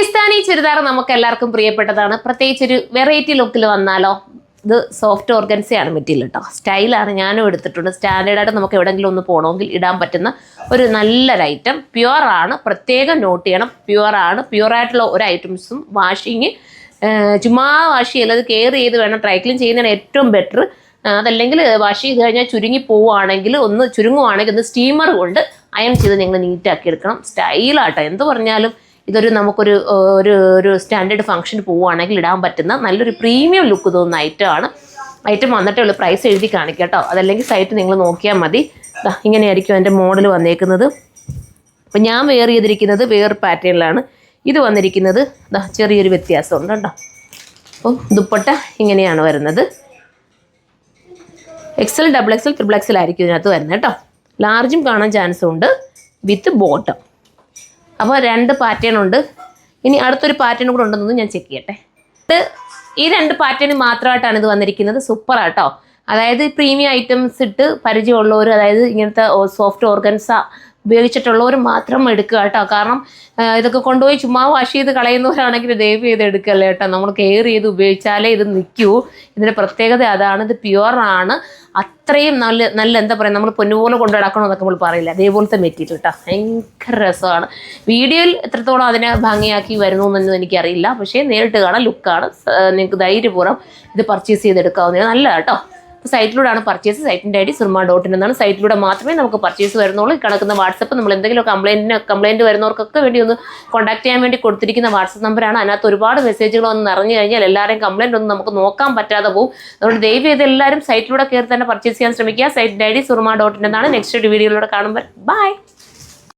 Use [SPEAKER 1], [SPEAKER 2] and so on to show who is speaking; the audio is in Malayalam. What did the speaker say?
[SPEAKER 1] പാകിസ്ഥാനി ചുരിദാർ നമുക്ക് എല്ലാവർക്കും പ്രിയപ്പെട്ടതാണ്. പ്രത്യേകിച്ച് ഒരു വെറൈറ്റി ലുക്കിൽ വന്നാലോ. ഇത് സോഫ്റ്റ് ഓർഗൻസയാണ് മെറ്റീരിയൽ കേട്ടോ. സ്റ്റൈലാണ്, ഞാനും എടുത്തിട്ടുണ്ട്. സ്റ്റാൻഡേർഡായിട്ട് നമുക്ക് എവിടെയെങ്കിലും ഒന്ന് പോകണമെങ്കിൽ ഇടാൻ പറ്റുന്ന ഒരു നല്ലൊരു ഐറ്റം. പ്യുവറാണ്, പ്രത്യേകം നോട്ട് ചെയ്യണം. പ്യുവറാണ്. പ്യുവറായിട്ടുള്ള ഒരു ഐറ്റംസും വാഷിങ് ചുമ്മാ വാഷ് ചെയ്യല്ല, അത് കെയർ ചെയ്ത് വേണം. ഡ്രൈ ക്ലീൻ ചെയ്യുന്നതാണ് ഏറ്റവും ബെറ്റർ. അതല്ലെങ്കിൽ വാഷ് ചെയ്ത് കഴിഞ്ഞാൽ ചുരുങ്ങി പോവുകയാണെങ്കിൽ, ഒന്ന് ചുരുങ്ങുവാണെങ്കിൽ ഒന്ന് സ്റ്റീമർ കൊണ്ട് അയൺ ചെയ്ത് നിങ്ങൾ നീറ്റാക്കി എടുക്കണം. സ്റ്റൈലാട്ടോ. എന്ത് പറഞ്ഞാലും ഇതൊരു നമുക്കൊരു ഒരു സ്റ്റാൻഡേർഡ് ഫംഗ്ഷന് പോവുകയാണെങ്കിൽ ഇടാൻ പറ്റുന്ന നല്ലൊരു പ്രീമിയം ലുക്ക് തോന്നുന്ന ഐറ്റമാണ്. ഐറ്റം വന്നിട്ടേ ഉള്ളൂ, പ്രൈസ് എഴുതി കാണിക്കാം കേട്ടോ. അതല്ലെങ്കിൽ സൈറ്റ് നിങ്ങൾ നോക്കിയാൽ മതി. ഇങ്ങനെയായിരിക്കും എൻ്റെ മോഡൽ വന്നേക്കുന്നത്. അപ്പം ഞാൻ വെയർ ചെയ്തിരിക്കുന്നത് വേറെ പാറ്റേണിലാണ്. ഇത് വന്നിരിക്കുന്നത് ചെറിയൊരു വ്യത്യാസമുണ്ട് കേട്ടോ. അപ്പം ദുപ്പട്ട ഇങ്ങനെയാണ് വരുന്നത്. XL, XXL, XXL ആയിരിക്കും ഇതിനകത്ത് വരുന്നത് കേട്ടോ. ലാർജും കാണാൻ ചാൻസ് ഉണ്ട് വിത്ത് ബോട്ടം. അപ്പോൾ 2 പാറ്റേൺ ഉണ്ട്. ഇനി അടുത്തൊരു പാറ്റേൺ കൂടെ ഉണ്ടെന്നൊന്ന് ഞാൻ ചെക്ക് ചെയ്യട്ടെ. ഈ 2 പാറ്റേൺ മാത്രമായിട്ടാണ് ഇത് വന്നിരിക്കുന്നത്. സൂപ്പറാട്ടോ. അതായത് പ്രീമിയം ഐറ്റംസ് ഇട്ട് പരിചയമുള്ളവർ, അതായത് ഇങ്ങനത്തെ സോഫ്റ്റ് ഓർഗൻസ ഉപയോഗിച്ചിട്ടുള്ളവർ മാത്രം എടുക്കുക കേട്ടോ. കാരണം ഇതൊക്കെ കൊണ്ടുപോയി ചുമ്മാ വാഷ് ചെയ്ത് കളയുന്നവരാണെങ്കിൽ ദയവ് ചെയ്ത് എടുക്കല്ലേ കേട്ടോ. നമ്മൾ കെയർ ചെയ്ത് ഉപയോഗിച്ചാലേ ഇത് നിൽക്കൂ. ഇതിൻ്റെ പ്രത്യേകത അതാണ്. ഇത് പ്യുവറാണ്. അത്രയും നല്ല എന്താ പറയുക, നമ്മൾ പൊന്നുപോലെ കൊണ്ടു നടക്കണമെന്നൊക്കെ നമ്മൾ പറയില്ല, അതേപോലത്തെ മെറ്റീരിയൽ കേട്ടോ. ഭയങ്കര രസമാണ്. വീഡിയോയിൽ എത്രത്തോളം അതിനെ ഭംഗിയാക്കി വരുന്നു എന്നൊന്നും എനിക്കറിയില്ല. പക്ഷേ നേരിട്ട് കാണാൻ ലുക്കാണ്. നിങ്ങൾക്ക് ധൈര്യപൂർവ്വം ഇത് പർച്ചേസ് ചെയ്തെടുക്കാവുന്നതാണ്. നല്ല കേട്ടോ. അപ്പോൾ സൈറ്റിലൂടെയാണ് പർച്ചേസ്. സൈറ്റിൻ്റെ ID surma.in എന്നാണ്. സൈറ്റിലൂടെ മാത്രമേ നമുക്ക് പർച്ചേസ് വരുന്നുള്ളൂ. ഈ കിടക്കുന്ന വാട്സപ്പ് നമ്മൾ എന്തെങ്കിലും കംപ്ലയിൻറ്റ് വരുന്നവർക്കൊക്കെ വേണ്ടി ഒന്ന് കോൺടാക്ട് ചെയ്യാൻ വേണ്ടി കൊടുത്തിരിക്കുന്ന വാട്സപ്പ് നമ്പറാണ്. അതിനകത്ത് ഒരുപാട് മെസ്സേജുകൾ ഒന്ന് നിറഞ്ഞു കഴിഞ്ഞാൽ എല്ലാവരെയും കംപ്ലയിൻ്റ് ഒന്നും നമുക്ക് നോക്കാൻ പറ്റാതെ പോകും. അതുകൊണ്ട് ദയവ് ചെയ്ത് എല്ലാവരും സൈറ്റിലൂടെ കയറി തന്നെ പർച്ചേസ് ചെയ്യാൻ ശ്രമിക്കുക. സൈറ്റിൻ്റെ ID surma.in എന്നാണ്. നെക്സ്റ്റ് വീഡിയോയിലൂടെ കാണുമ്പോൾ ബൈ.